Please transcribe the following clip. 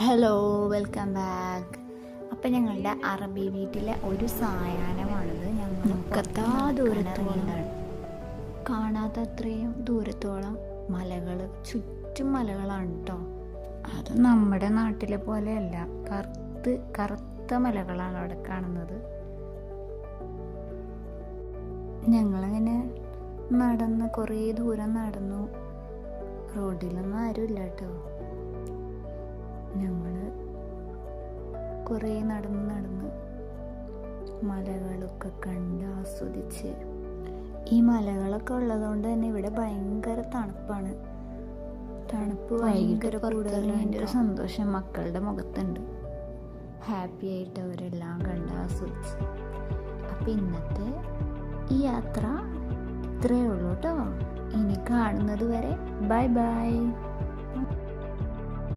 Hello, welcome back. അപ്പം ഞങ്ങളുടെ അറബി വീട്ടിലെ ഒരു സായാഹ്നമാണിത്. ഞങ്ങൾ മുക്കത്താ ദൂരത്തുള്ളതാണ്, കാണാത്ത അത്രയും ദൂരത്തോളം മലകൾ, ചുറ്റും മലകളാണ് കേട്ടോ. അത് നമ്മുടെ നാട്ടിലെ പോലെയല്ല, കറുത്ത മലകളാണ് അവിടെ കാണുന്നത്. ഞങ്ങളങ്ങനെ കുറേ ദൂരം നടന്നു. റോഡിലൊന്നും ആരുമില്ല കേട്ടോ. ഞങ്ങൾ കുറേ നടന്ന് മലകളൊക്കെ കണ്ട് ആസ്വദിച്ച്. ഈ മലകളൊക്കെ ഉള്ളതുകൊണ്ട് തന്നെ ഇവിടെ ഭയങ്കര തണുപ്പാണ്. തണുപ്പ് ഭയങ്കര കൂടുതൽ. അതിൻ്റെ ഒരു സന്തോഷം മക്കളുടെ മുഖത്തുണ്ട്. ഹാപ്പി ആയിട്ട് അവരെല്ലാം കണ്ട് ആസ്വദിച്ച്. അപ്പം ഇന്നത്തെ ഈ യാത്ര ഇത്രയേ ഉള്ളൂ കേട്ടോ. ഇനി കാണുന്നത് വരെ ബൈ ബൈ.